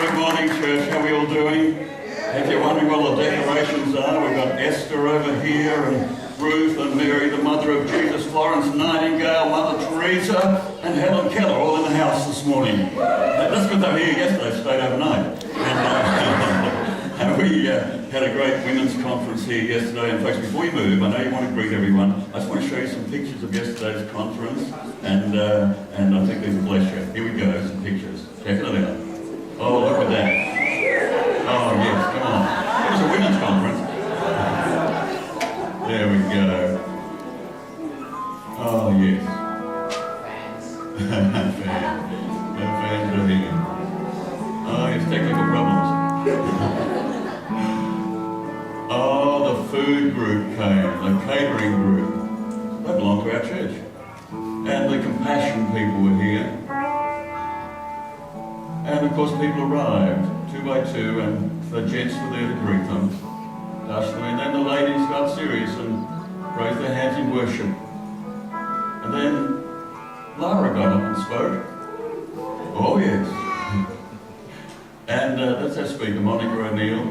Good morning, church. How are we all doing? If you're wondering what the decorations are, we've got Esther over here, and Ruth and Mary, the mother of Jesus, Florence Nightingale, Mother Teresa, and Helen Keller, all in the house this morning. That's because they were here yesterday, stayed overnight. And we had a great women's conference here yesterday. In fact, before we move, I know you want to greet everyone. I just want to show you some pictures of yesterday's conference, and I think these will bless you. Here we go, some pictures. Check it out. Oh, look at that. Oh, yes, come on. It was a women's conference. There we go. Oh, yes. Fans. No fans are here. Oh, yes, technical problems. Oh, the food group came, the catering group. They belong to our church. And the compassion people were here. And of course people arrived, 2 by 2, and the gents were there to greet them. And then the ladies got serious and raised their hands in worship. And then Lara got up and spoke. Oh yes. And that's our speaker, Monica O'Neill.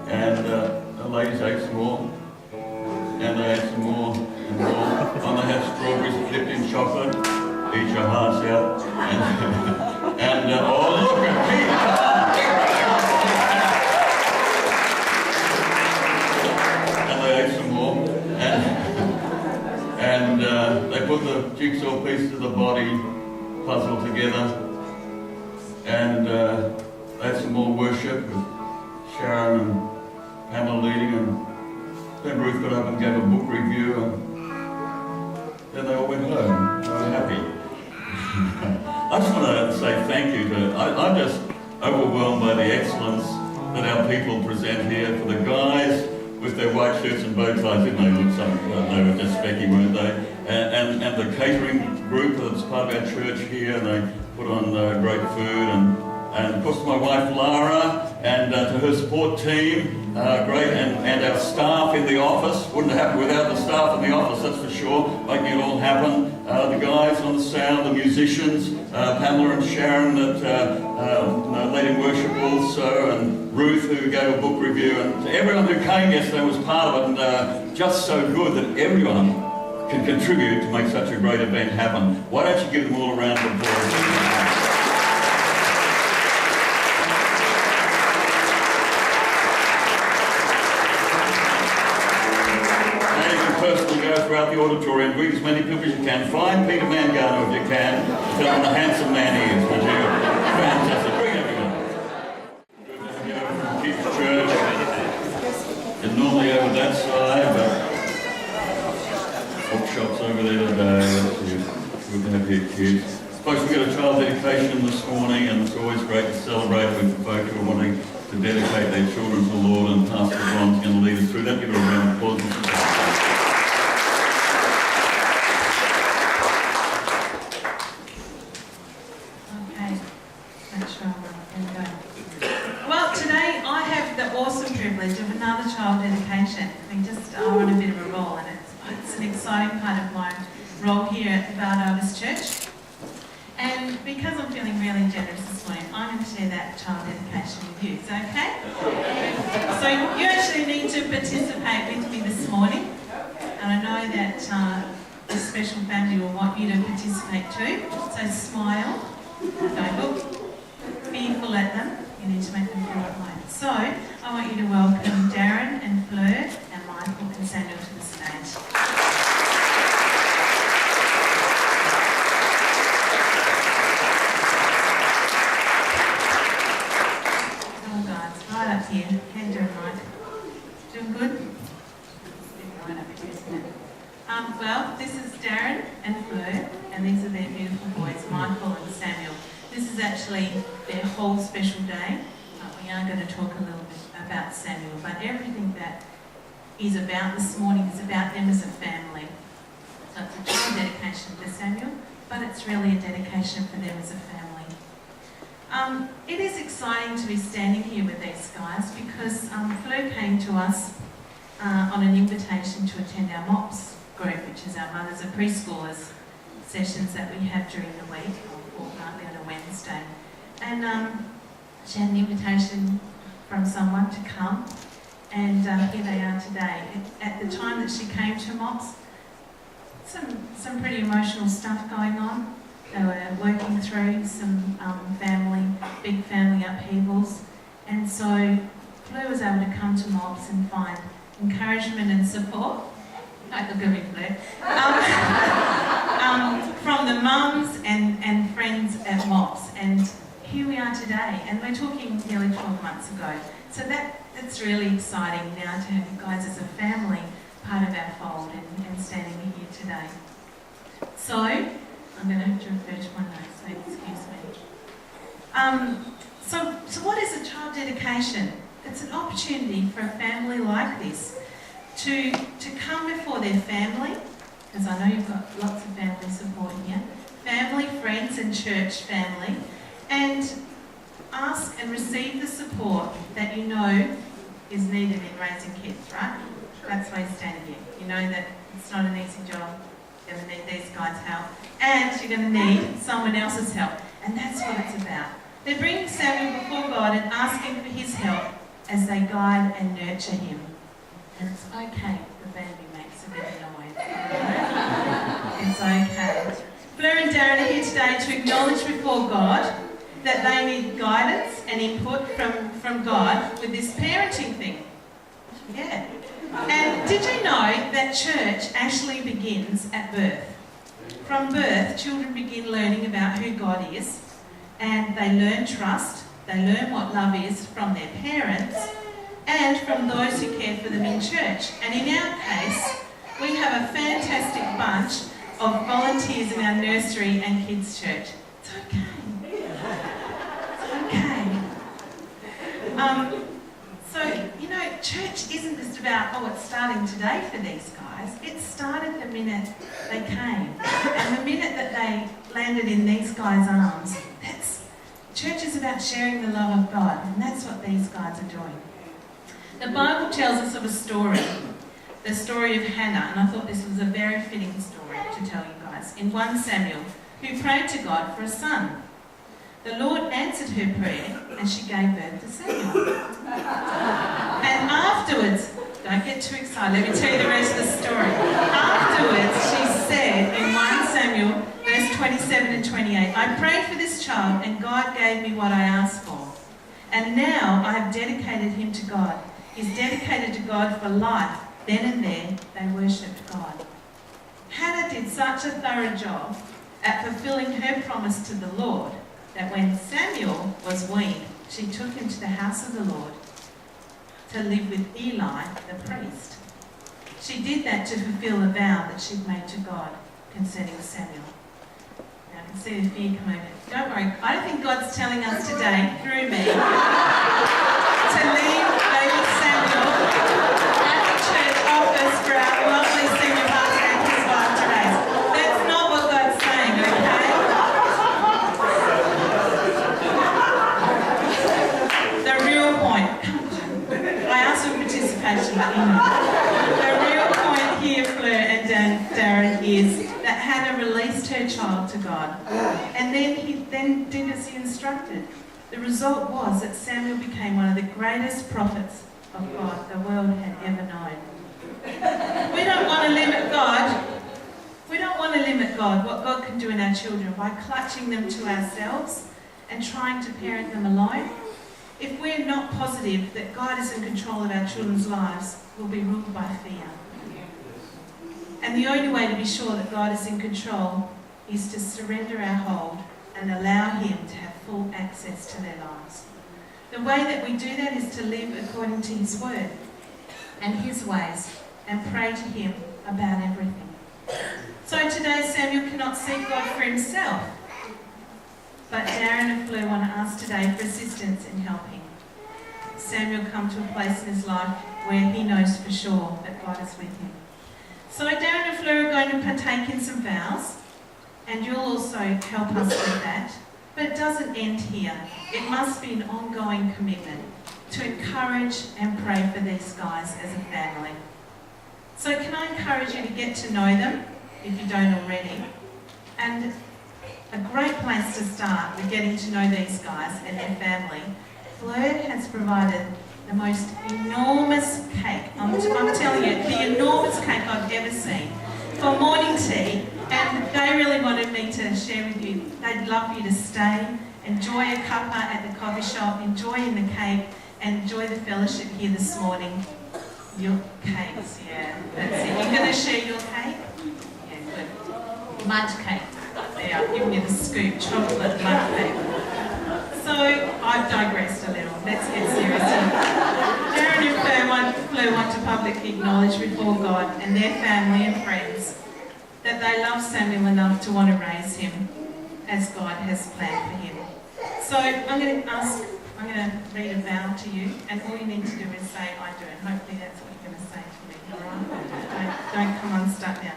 And the ladies ate some more. And they ate some more and more. And they had strawberries dipped in chocolate. Eat your hearts out. And oh, look at me! And they ate some more. And they put the jigsaw pieces of the body puzzle together. And they had some more worship with Sharon and Pamela leading. And then Ruth got up and gave a book review. And then they all went home. They were happy. I just want to say thank you I'm just overwhelmed by the excellence that our people present here. For the guys with their white shirts and bow ties, didn't they look something? They were just specky, weren't they? And the catering group that's part of our church here, and they put on great food. And of course my wife Lara, and to her support team, great, and our staff in the office. Wouldn't have happened without the staff in the office, that's for sure, making it all happen. The guys on the sound, the musicians, Pamela and Sharon that led in worship also, and Ruth who gave a book review, and everyone who came yesterday was part of it, and just so good that everyone can contribute to make such a great event happen. Why don't you give them all a round of applause? Throughout the auditorium, greet as many people as you can. Find Peter Mangano if you can. Tell him what a handsome man he is, would you? Fantastic. Bring everyone. Good to have you over from Kids Church. You're normally over that side, but bookshop's over there today. Good to have you, kids. Folks, we've got a child dedication this morning, and it's always great to celebrate with folk who are wanting to dedicate their children to the Lord, and Pastor Ron's going to lead us through that. Give it a round of applause. Child dedication. We just are on a bit of a roll, and it's an exciting part of my role here at the Baldarvis Church. And because I'm feeling really generous this morning, I'm going to share that child dedication with you. Is that okay? So you actually need to participate with me this morning, and I know that this special family will want you to participate too. So smile, don't look fearful at them. You need to make them feel at home. So, I want you to welcome Darren and Fleur and Michael and Samuel to the stage. Come on guys, right up here. How you doing, Mike? Doing good? Right up here, isn't it? Well, this is Darren and Fleur, and these are their beautiful boys, Michael and Samuel. This is actually their whole special day. We are going to talk a little bit about Samuel, but everything that is about this morning is about them as a family. So it's a child dedication for Samuel, but it's really a dedication for them as a family. It is exciting to be standing here with these guys because Fleur came to us on an invitation to attend our MOPS group, which is our Mothers of Preschoolers sessions that we have during the week, or fortnightly on a Wednesday. And She had an invitation from someone to come, and here they are today. At the time that she came to MOPS, some pretty emotional stuff going on. They were working through some big family upheavals, and so Fleur was able to come to MOPS and find encouragement and support. Don't look at me, Fleur. From the mums and friends at MOPS, and here we are today, and we're talking nearly 12 months ago. So that's really exciting now to have you guys as a family part of our fold and standing here today. So, I'm going to have to refer to my notes, so excuse me. So what is a child dedication? It's an opportunity for a family like this to come before their family, because I know you've got lots of family support here, family, friends and church family, and ask and receive the support that you know is needed in raising kids, right? That's why you're standing here. You know that it's not an easy job. You're going to need these guys' help, and you're going to need someone else's help, and that's what it's about. They're bringing Samuel before God and asking for his help as they guide and nurture him. And it's okay if the baby makes a bit of noise. It's okay. Fleur and Darren are here today to acknowledge before God that they need guidance and input from God with this parenting thing. Yeah. And did you know that church actually begins at birth? From birth, children begin learning about who God is, and they learn trust, they learn what love is from their parents and from those who care for them in church. And in our case, we have a fantastic bunch of volunteers in our nursery and kids' church. It's okay. So, you know, church isn't just about, it's starting today for these guys. It started the minute they came. And the minute that they landed in these guys' arms, church is about sharing the love of God, and that's what these guys are doing. The Bible tells us of a story, the story of Hannah, and I thought this was a very fitting story to tell you guys, in 1 Samuel, who prayed to God for a son. The Lord answered her prayer, and she gave birth to Samuel. And afterwards, don't get too excited, let me tell you the rest of the story. Afterwards, she said in 1 Samuel, verse 27 and 28, I prayed for this child, and God gave me what I asked for. And now I have dedicated him to God. He's dedicated to God for life. Then and there, they worshipped God. Hannah did such a thorough job at fulfilling her promise to the Lord that when Samuel was weaned, she took him to the house of the Lord to live with Eli, the priest. She did that to fulfill the vow that she'd made to God concerning Samuel. Now I can see the fear come over. Don't worry, I don't think God's telling us today, through me, to leave baby Samuel at the church office for our lovely senior pastor and his wife Therese. That's not what God's saying, okay? The real point, I asked for participation, but you know. The real point here, Fleur and Darren, is that Hannah released her child to God, and then he did as he instructed. The result was that Samuel became one of the greatest prophets of God the world had ever known. We don't want to limit God. We don't want to limit God, what God can do in our children, by clutching them to ourselves and trying to parent them alone. If we're not positive that God is in control of our children's lives, we'll be ruled by fear. And the only way to be sure that God is in control is to surrender our hold and allow him to have full access to their lives. The way that we do that is to live according to his word and his ways and pray to him about everything. So today Samuel cannot seek God for himself, but Darren and Fleur want to ask today for assistance in helping Samuel come to a place in his life where he knows for sure that God is with him. So Darren and Fleur are going to partake in some vows, and you'll also help us with that. But it doesn't end here. It must be an ongoing commitment to encourage and pray for these guys as a family. So can I encourage you to get to know them, if you don't already? And a great place to start with getting to know these guys and their family Fleur has provided the most enormous cake. I'm telling you, the enormous cake I've ever seen for morning tea. And they really wanted me to share with you. They'd love you to stay, enjoy a cuppa at the coffee shop, enjoy in the cake, and enjoy the fellowship here this morning. Your cakes, yeah, that's it. You're going to share your cake? Yeah, good. Mud cake. There, I've given you the scoop, chocolate mud cake. So, I've digressed a little. Let's get serious here. Darren and Fleur want to publicly acknowledge before God and their family and friends that they love Samuel enough to want to raise him as God has planned for him. So, I'm going to read a vow to you, and all you need to do is say, I do, and hopefully that's what you're going to say to me, alright? Don't come unstuck now.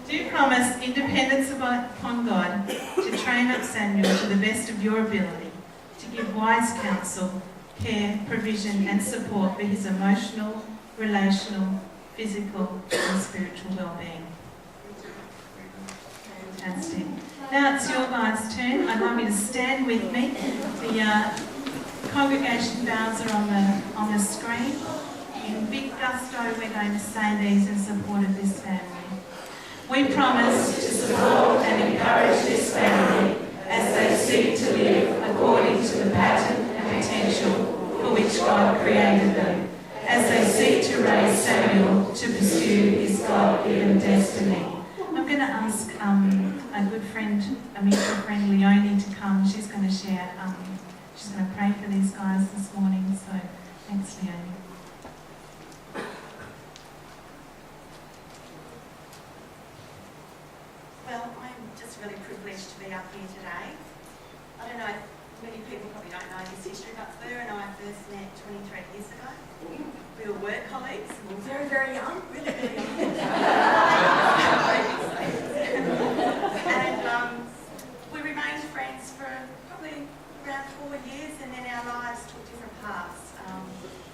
Do you promise independence upon God to train up Samuel to the best of your ability, to give wise counsel, care, provision and support for his emotional, relational, physical and spiritual well-being? Fantastic. Now it's your guys' turn. I'd like you to stand with me. The congregation vows are on the screen. In big gusto, we're going to say these in support of this family. We promise to support and encourage this family as they seek to live according to the pattern and potential for which God created them, as they seek to raise Samuel to pursue his God-given destiny. I'm going to ask a good friend, a mutual friend, Leonie, to come. She's going to share, she's going to pray for these guys this morning. So, thanks, Leonie. Well, I'm just really privileged to be up here today. I don't know, many people probably don't know this history, but Fleur and I first met 23 years ago. We were work colleagues, we were very, very young, really, really young. And we remained friends for probably around 4 years, and then our lives took different paths.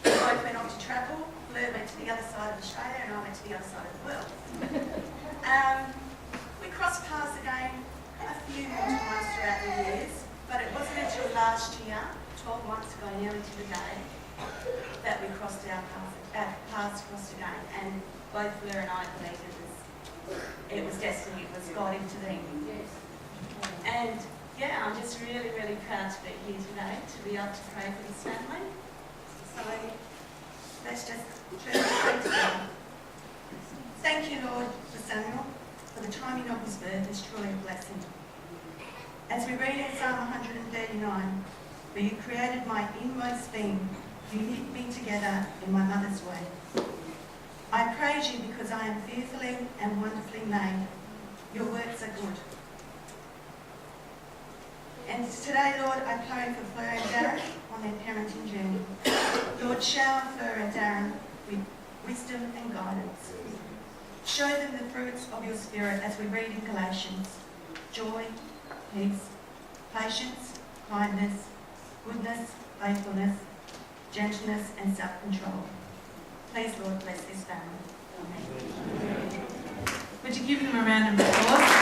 We both went off to travel. Fleur went to the other side of Australia, and I went to the other side of the world. We crossed paths again a few more times throughout the years, but it wasn't until last year, 12 months ago nearly to the day, that we crossed our paths crossed again, and both Fleur and I believed it was destiny, it was God intervening. And yeah, I'm just really, really proud to be here today, to be able to pray for this family. So let's just turn to pray together. Thank you, Lord, for Samuel, for the timing of his birth is truly a blessing. As we read in Psalm 139, for you created my inmost being, you knit me together in my mother's womb. I praise you because I am fearfully and wonderfully made. Your works are good. And today, Lord, I pray for Fleur and Darren on their parenting journey. Lord, shower Fleur and Darren with wisdom and guidance. Show them the fruits of your Spirit as we read in Galatians: joy, peace, patience, kindness, goodness, faithfulness, gentleness and self-control. Please, Lord, bless this family. Amen. Would you give them a round of applause?